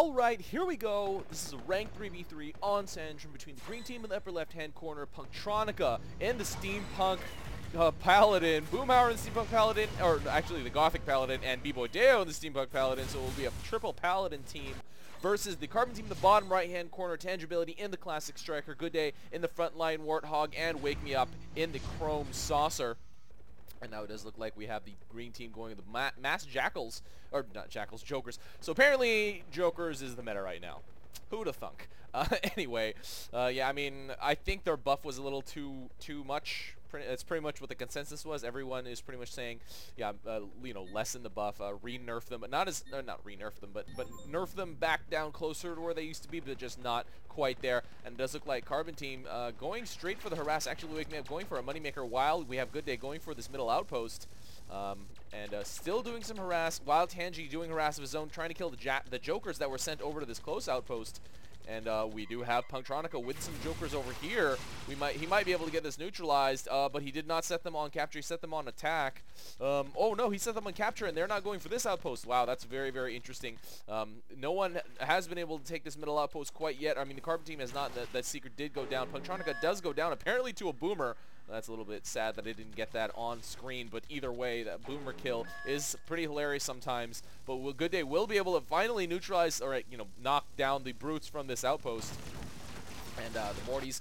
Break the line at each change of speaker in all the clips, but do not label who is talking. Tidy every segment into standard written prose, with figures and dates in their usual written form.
Alright, here we go. This is a ranked 3v3 on Sandrim between the green team in the upper left-hand corner, Punktronica and the Steampunk Paladin, Boomhower and the Steampunk Paladin, or actually the Gothic Paladin, and BboyDeyo and the Steampunk Paladin, so it will be a triple Paladin team versus the Carbon team in the bottom right-hand corner, Tangibility in the Classic Striker, Goodday in the front line Warthog, and WakeMeUp in the Chrome Saucer. And now it does look like we have the green team going to the mass jackals, or not jackals, jokers. So apparently jokers is the meta right now. Who'da thunk? Anyway, yeah, I mean, I think their buff was a little too much. That's pretty much what the consensus was. Everyone is pretty much saying, yeah, you know, lessen the buff, re-nerf them, but not re-nerf them, but nerf them back down closer to where they used to be, but just not quite there. And it does look like Carbon team going straight for the harass. Actually, WakeMeUp going for a moneymaker while we have Goodday going for this middle outpost. And still doing some harass, while Tangi doing harass of his own, trying to kill the jokers that were sent over to this close outpost. And we do have Punktronica with some jokers over here. He might be able to get this neutralized, but he did not set them on capture. He set them on attack. Oh no, he set them on capture, and they're not going for this outpost. Wow, that's very, very interesting. No one has been able to take this middle outpost quite yet. I mean, the Carbon team has not. That secret did go down. Punktronica does go down, apparently to a boomer. That's a little bit sad that I didn't get that on screen, but either way, that boomer kill is pretty hilarious sometimes. But Goodday will be able to finally neutralize, or you know, knock down the brutes from this outpost, and the Mortys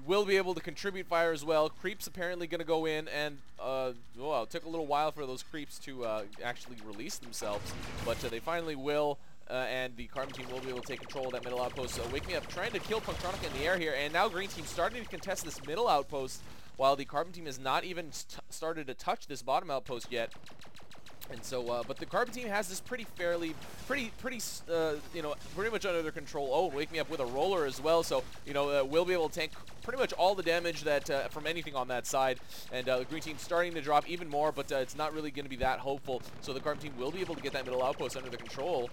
will be able to contribute fire as well. Creeps apparently going to go in, and well, it took a little while for those creeps to actually release themselves, but they finally will. And the Carbon team will be able to take control of that middle outpost. So WakeMeUp trying to kill Punktronica in the air here, and now green team starting to contest this middle outpost, while the Carbon team has not even started to touch this bottom outpost yet. And so, but the Carbon team has this pretty you know, pretty much under their control. Oh, WakeMeUp with a roller as well, so, you know, we'll be able to tank pretty much all the damage that from anything on that side. And the green team starting to drop even more, but it's not really going to be that hopeful. So the Carbon team will be able to get that middle outpost under their control.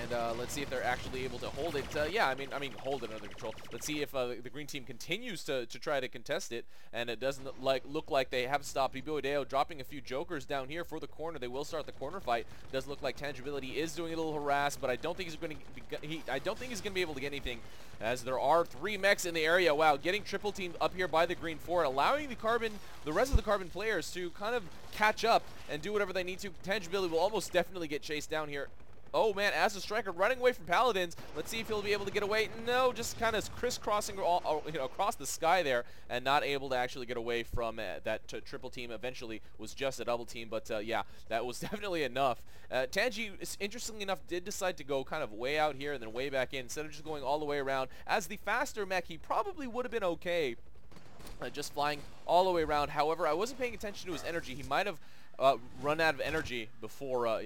And let's see if they're actually able to hold it. Yeah, I mean, hold it under control. Let's see if the green team continues to try to contest it, and it doesn't look like they have stopped. BboyDeyo dropping a few jokers down here for the corner. They will start the corner fight. It does look like Tangibility is doing a little harass, but I don't think he's going to. I don't think he's going to be able to get anything, as there are 3 mechs in the area. Wow, getting triple teamed up here by the green 4, allowing the rest of the Carbon players to kind of catch up and do whatever they need to. Tangibility will almost definitely get chased down here. Oh man, as a striker running away from Paladins. Let's see if he'll be able to get away. No, just kind of crisscrossing you know, across the sky there, and not able to actually get away from that triple team. Eventually was just a double team, but yeah, that was definitely enough. Tangi, interestingly enough, did decide to go kind of way out here and then way back in, instead of just going all the way around. As the faster mech, he probably would have been okay just flying all the way around. However, I wasn't paying attention to his energy. He might have run out of energy before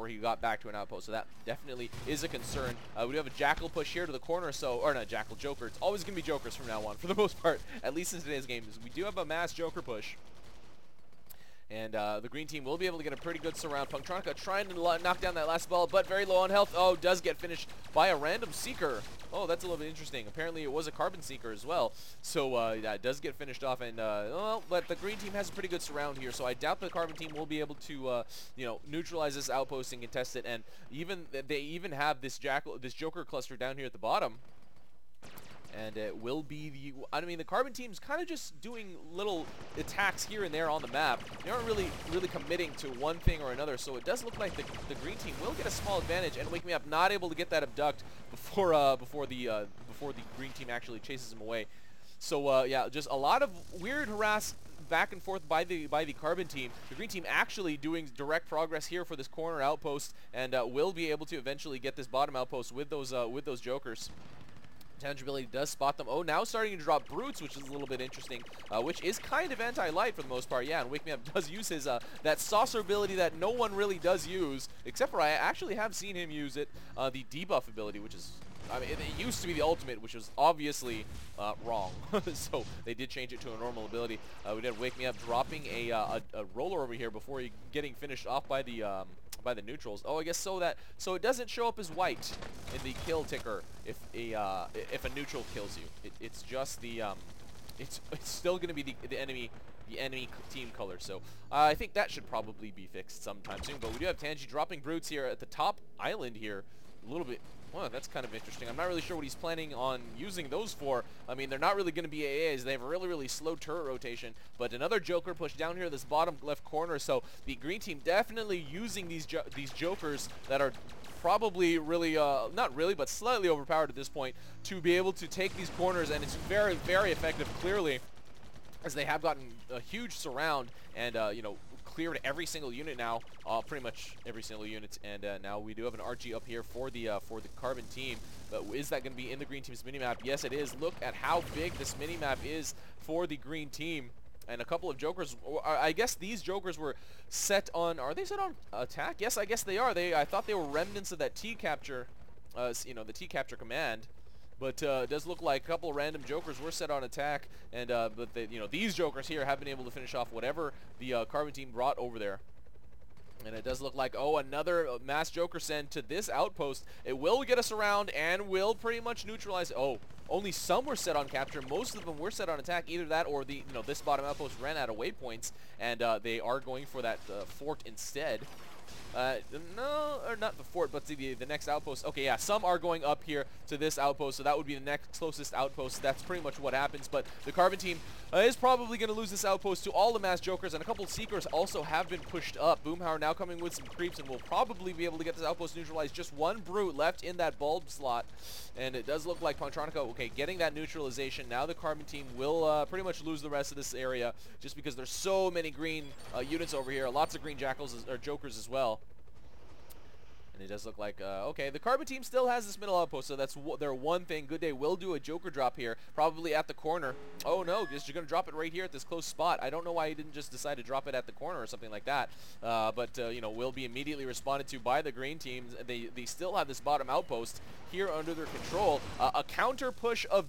he got back to an outpost, so that definitely is a concern. We do have a jackal push here to the corner, so, or not jackal, joker. It's always gonna be jokers from now on, for the most part, at least in today's game. We do have a mass joker push. And the green team will be able to get a pretty good surround. Punktronica trying to knock down that last ball, but very low on health. Oh, does get finished by a random seeker. Oh, that's a little bit interesting. Apparently it was a Carbon seeker as well. So yeah, it does get finished off, and well, but the green team has a pretty good surround here. So I doubt the Carbon team will be able to you know, neutralize this outpost and contest it. And they even have this joker cluster down here at the bottom. And it will be I mean, the Carbon team's kind of just doing little attacks here and there on the map. They aren't really committing to one thing or another, so it does look like the green team will get a small advantage, and WakeMeUp not able to get that abduct before the green team actually chases him away. So yeah, just a lot of weird harass back and forth by the Carbon team. The green team actually doing direct progress here for this corner outpost, and will be able to eventually get this bottom outpost with those jokers. Tangibility does spot them. Oh, now starting to drop brutes, which is a little bit interesting, which is kind of anti-light for the most part. Yeah, and WakeMeUp does use his that saucer ability that no one really does use, except for I actually have seen him use it, the debuff ability, which is, I mean, it used to be the ultimate, which was obviously wrong. So they did change it to a normal ability. We did WakeMeUp dropping a roller over here before he getting finished off by the neutrals. Oh, I guess so it doesn't show up as white in the kill ticker if a neutral kills you. It's just the it's still going to be the enemy team color. So I think that should probably be fixed sometime soon. But we do have Tangi dropping brutes here at the top island here. a little bit. Well, that's kind of interesting. I'm not really sure what he's planning on using those for. I mean, they're not really going to be AAs. They have a really, really slow turret rotation. But another Joker push down here, this bottom left corner. So the green team definitely using these Jokers that are probably really, not really, but slightly overpowered at this point to be able to take these corners. And it's very, very effective, clearly, as they have gotten a huge surround and, you know, cleared every single unit now, pretty much every single unit, and now we do have an RG up here for the Carbon team. But is that going to be in the green team's minimap? Yes, it is. Look at how big this minimap is for the green team. And a couple of Jokers, I guess these Jokers were set on, are they set on attack? Yes, I guess they are. I thought they were remnants of that T-capture, you know, the T-capture command. But it does look like a couple of random Jokers were set on attack, and but you know, these Jokers here have been able to finish off whatever the Carbon team brought over there. And it does look like, oh, another mass Joker send to this outpost. It will get us around and will pretty much neutralize. Oh, only some were set on capture. Most of them were set on attack. Either that or the this bottom outpost ran out of waypoints, and they are going for that fort instead. No, or not the fort, but the next outpost. Okay, yeah, some are going up here to this outpost, so that would be the next closest outpost. That's pretty much what happens, but the Carbon team is probably going to lose this outpost to all the mass Jokers, and a couple of Seekers also have been pushed up. Boomhower now coming with some creeps, and will probably be able to get this outpost neutralized. Just one Brute left in that bulb slot, and it does look like punktronica, okay, getting that neutralization. Now the Carbon team will pretty much lose the rest of this area, just because there's so many green units over here. Lots of green Jackals, or Jokers as well. And it does look like, okay, the Carbon team still has this middle outpost, so that's their one thing. Goodday will do a Joker drop here, probably at the corner. Oh no, just you're going to drop it right here at this close spot. I don't know why he didn't just decide to drop it at the corner or something like that. But you know, will be immediately responded to by the green teams. They still have this bottom outpost here under their control. A counter push of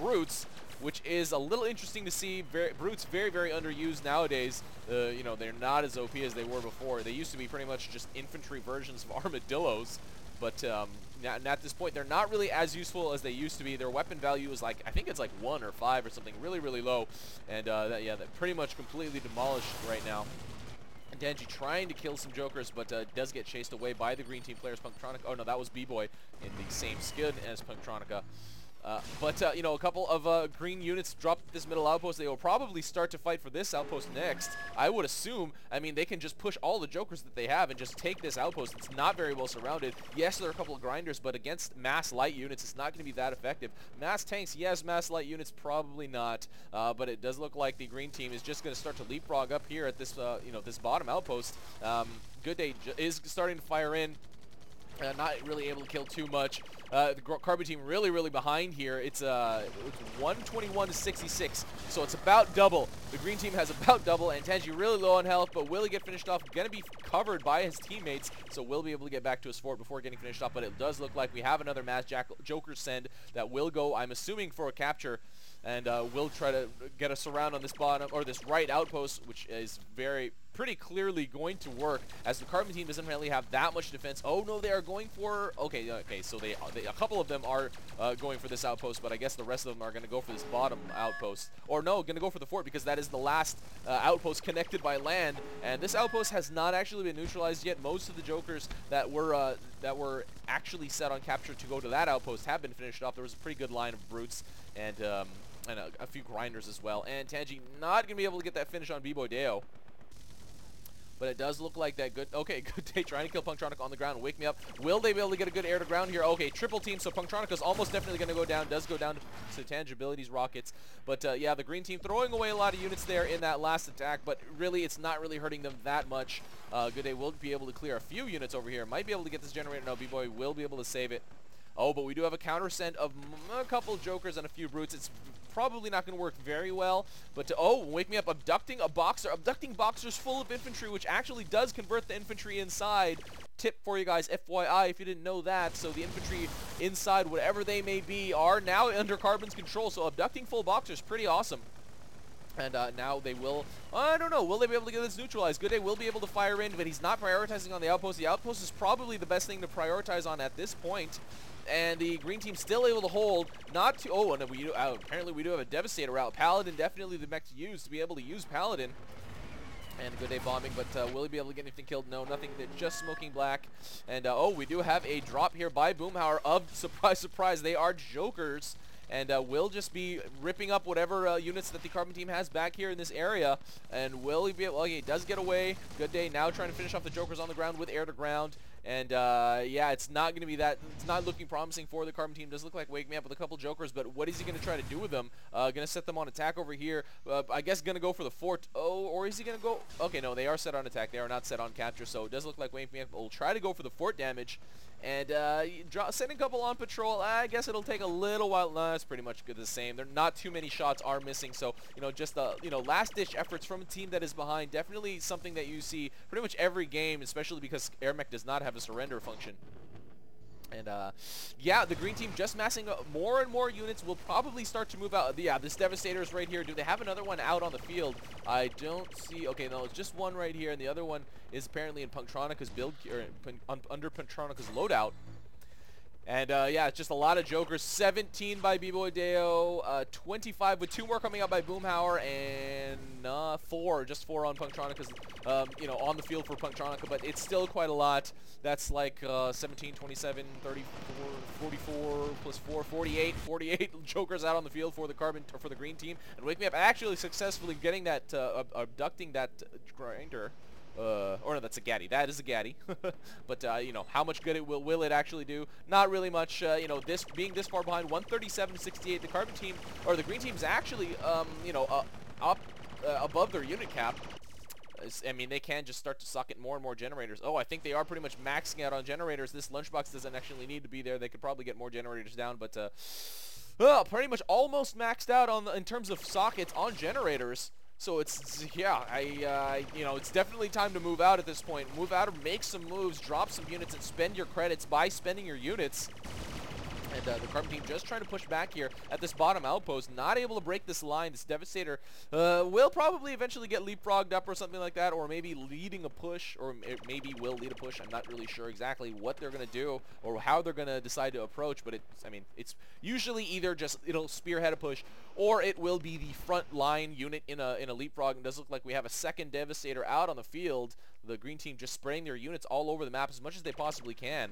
Brutes, which is a little interesting to see. Brutes very, very underused nowadays. You know, they're not as OP as they were before. They used to be pretty much just infantry versions of armadillos, but at this point, they're not really as useful as they used to be. Their weapon value is like, I think it's like 1 or 5 or something, really, really low, and yeah, they're pretty much completely demolished right now. And Tangi trying to kill some Jokers, but does get chased away by the green team players. Punktronica, oh no, that was BBoy in the same skin as Punktronica. But you know, a couple of green units dropped this middle outpost. They will probably start to fight for this outpost next, I would assume. I mean, they can just push all the Jokers that they have and just take this outpost. It's not very well surrounded. Yes, there are a couple of grinders, but against mass light units, it's not going to be that effective. Mass tanks, yes. Mass light units, probably not. But it does look like the green team is just going to start to leapfrog up here at this, you know, this bottom outpost. Goodday is starting to fire in. Not really able to kill too much. The Carbon team really, really behind here. It's 121 to 66, so it's about double. The green team has about double, and Tangi really low on health, but will he get finished off? Gonna be covered by his teammates, so will be able to get back to his fort before getting finished off. But it does look like we have another mass Joker send that will go, I'm assuming, for a capture, and will try to get us around on this bottom, or this right outpost, which is pretty clearly going to work, as the Carbon team doesn't really have that much defense. Oh no, they are going for, okay, so a couple of them are going for this outpost, but I guess the rest of them are going to go for this bottom outpost. Or no, going to go for the fort, because that is the last outpost connected by land, and this outpost has not actually been neutralized yet. Most of the Jokers that were actually set on capture to go to that outpost have been finished off. There was a pretty good line of Brutes, and a few grinders as well. And Tangi not going to be able to get that finish on BboyDeyo. But it does look like that Goodday trying to kill punktronica on the ground. WakeMeUp. Will they be able to get a good air to ground here? Okay, triple team, so punktronica's almost definitely going to go down. Does go down to Tangibility's rockets. But yeah, the green team throwing away a lot of units there in that last attack, but really it's not really hurting them that much. Goodday will be able to clear a few units over here. Might be able to get this generator. No, BBoy will be able to save it. Oh, but we do have a counter send of a couple Jokers and a few Brutes. It's probably not going to work very well, but oh, WakeMeUp abducting a boxer, abducting boxers full of infantry, which actually does convert the infantry inside. Tip for you guys, FYI, if you didn't know that. So the infantry inside, whatever they may be, are now under Carbon's control. So abducting full boxers, pretty awesome. And now they will, I don't know, will they be able to get this neutralized? Goodday will be able to fire in, but he's not prioritizing on the outpost. The outpost is probably the best thing to prioritize on at this point. And the green team still able to hold, not to, oh, and we apparently we do have a Devastator route. Paladin definitely the mech to use, to be able to use Paladin. And Goodday bombing, but will he be able to get anything killed? No, nothing. They're just smoking black. And, oh, we do have a drop here by Boomhower of, surprise, surprise, they are jokers. And will just be ripping up whatever units that the Carbon team has back here in this area. And will he be able, well, he does get away. Goodday now trying to finish off the jokers on the ground with air to ground. And, yeah, it's not going to be that, it's not looking promising for the Carbon team. It does look like WakeMeUp with a couple jokers, but what is he going to try to do with them? Going to set them on attack over here. I guess going to go for the fort. Oh, or is he going to go? Okay, no, they are set on attack. They are not set on capture, so it does look like WakeMeUp will try to go for the fort damage. And sending a couple on patrol, I guess it'll take a little while. No, it's pretty much good the same. There not too many shots are missing, so just last-ditch efforts from a team that is behind. Definitely something that you see pretty much every game, especially because AirMech does not have a surrender function. And, yeah, the green team just massing more and more units will probably start to move out. Yeah, this Devastator is right here. Do they have another one out on the field? I don't see. Okay, no, it's just one right here, and the other one is apparently in Punktronica's build, or under Punktronica's loadout. And, yeah, it's just a lot of jokers. 17 by BboyDeyo, 25 with 2 more coming out by Boomhower, and 4, just 4 on Punktronica's, on the field for Punktronica, but it's still quite a lot. That's like 17, 27, 34, 44, plus 4, 48 jokers out on the field for the for the green team. And WakeMeUp actually successfully getting that, abducting that grinder. Or no, that's a gaddy. That is a gaddy. But, how much good it will it actually do? Not really much. This being this far behind, 137-68. The Carbon team, or the green team's actually, up above their unit cap. I mean, they can just start to socket more and more generators. Oh, I think they are pretty much maxing out on generators. This lunchbox doesn't actually need to be there. They could probably get more generators down, but, pretty much almost maxed out in terms of sockets on generators. So it's, yeah, it's definitely time to move out at this point. Move out or make some moves, drop some units, and spend your credits by spending your units. And the Carbon team just trying to push back here at this bottom outpost, not able to break this line. This Devastator will probably eventually get leapfrogged up or something like that, or maybe leading a push, or it maybe will lead a push. I'm not really sure exactly what they're going to do or how they're going to decide to approach, but it's usually either just it'll spearhead a push, or it will be the front line unit in a leapfrog. And it does look like we have a second Devastator out on the field. The green team just spraying their units all over the map as much as they possibly can.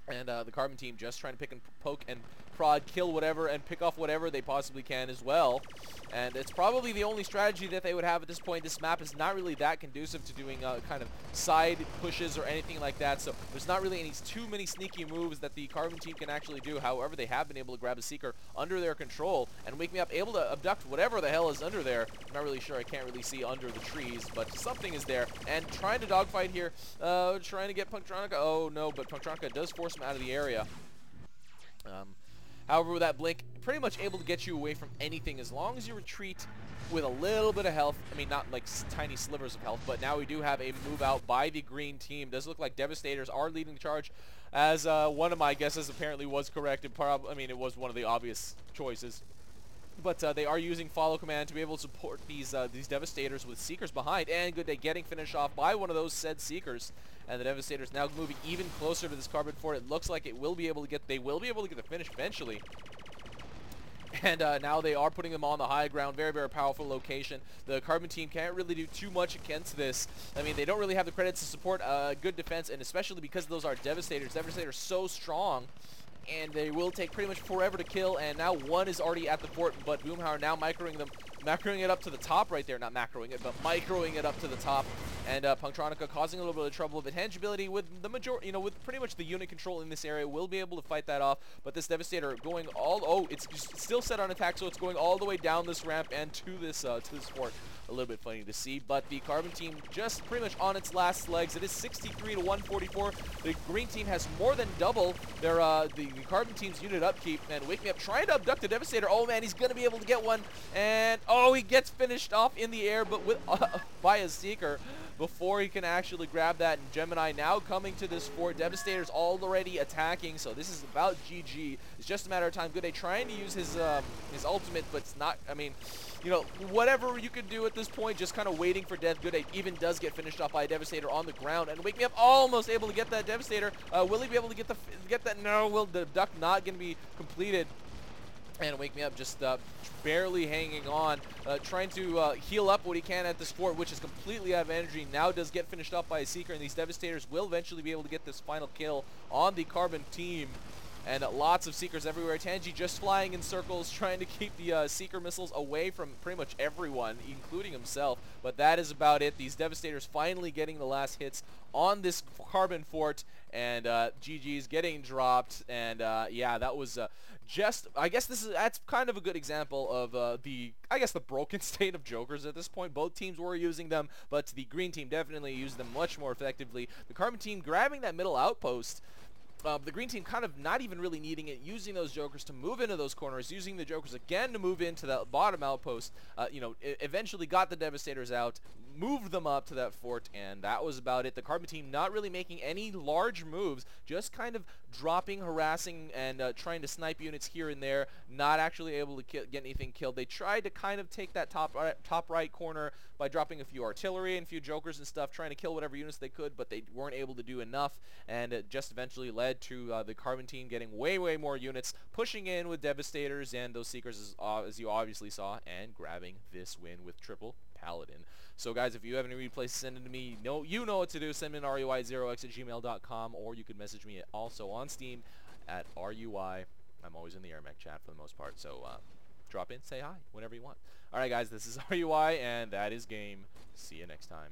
And the Carbon team just trying to pick and poke and prod, kill whatever, and pick off whatever they possibly can as well. And it's probably the only strategy that they would have at this point. This map is not really that conducive to doing kind of side pushes or anything like that. So there's not really too many sneaky moves that the Carbon team can actually do. However, they have been able to grab a Seeker under their control and WakeMeUp able to abduct whatever the hell is under there. I'm not really sure. I can't really see under the trees, but something is there. And trying to dogfight here, trying to get Punktronica. Oh, no, but Punktronica does force him out of the area. However, with that blink, pretty much able to get you away from anything as long as you retreat with a little bit of health. I mean, not like tiny slivers of health, but now we do have a move out by the green team. Does look like Devastators are leading the charge, as one of my guesses apparently was correct. It was one of the obvious choices. But they are using follow command to be able to support these Devastators with Seekers behind, and Goodday getting finished off by one of those said Seekers. And the Devastators now moving even closer to this Carbon fort. It looks like they will be able to get the finish eventually. And now they are putting them on the high ground. Very, very powerful location. The Carbon team can't really do too much against this. I mean, they don't really have the credits to support good defense, and especially because those are Devastators. Devastators so strong, and they will take pretty much forever to kill. And now one is already at the fort, but Boomhower now macroing it up to the top right there. Not macroing it, but microing it up to the top. And Punktronica causing a little bit of trouble. But Tangibility with the majority, with pretty much the unit control in this area, will be able to fight that off. But this Devastator going it's still set on attack, so it's going all the way down this ramp and to this fort. A little bit funny to see, but the Carbon team just pretty much on its last legs. It is 63 to 144. The green team has more than double their the Carbon team's unit upkeep, and WakeMeUp trying to abduct the Devastator. Oh man, he's gonna be able to get one, and he gets finished off in the air, but with by a Seeker before he can actually grab that. And Gemini now coming to this fort. Devastator's already attacking, so this is about GG. It's just a matter of time. Goodday trying to use his ultimate, but it's not. I mean, whatever you could do at this point, just kind of waiting for death. Goodday even does get finished off by a Devastator on the ground, and WakeMeUp almost able to get that Devastator. Will he be able to get that? No, will the abduct not going to be completed? And WakeMeUp just barely hanging on, trying to heal up what he can at this fort, which is completely out of energy. Now does get finished up by a Seeker, and these Devastators will eventually be able to get this final kill on the Carbon team. And lots of Seekers everywhere. Tangi just flying in circles, trying to keep the Seeker missiles away from pretty much everyone, including himself. But that is about it. These Devastators finally getting the last hits on this Carbon fort, and GG's getting dropped. And yeah, that was just, I guess that's kind of a good example of the broken state of Jokers at this point. Both teams were using them, but the green team definitely used them much more effectively. The Carbon team grabbing that middle outpost. The green team kind of not even really needing it, using those Jokers to move into those corners, using the Jokers again to move into that bottom outpost. You know, eventually got the Devastators out, moved them up to that fort, and that was about it. The Carbon team not really making any large moves, just kind of dropping, harassing, and trying to snipe units here and there, not actually able to get anything killed. They tried to kind of take that top right corner by dropping a few artillery and a few Jokers and stuff, trying to kill whatever units they could, but they weren't able to do enough, and it just eventually led to the Carbon team getting way more units, pushing in with Devastators and those Seekers as you obviously saw, and grabbing this win with triple Paladin. So guys, if you have any replays, send them to me. You know what to do. Send me an RUI0x@gmail.com, or you could message me also on Steam at RUI. I'm always in the AirMech chat for the most part, so drop in, say hi whenever you want. Alright guys, this is RUI, and that is game. See you next time.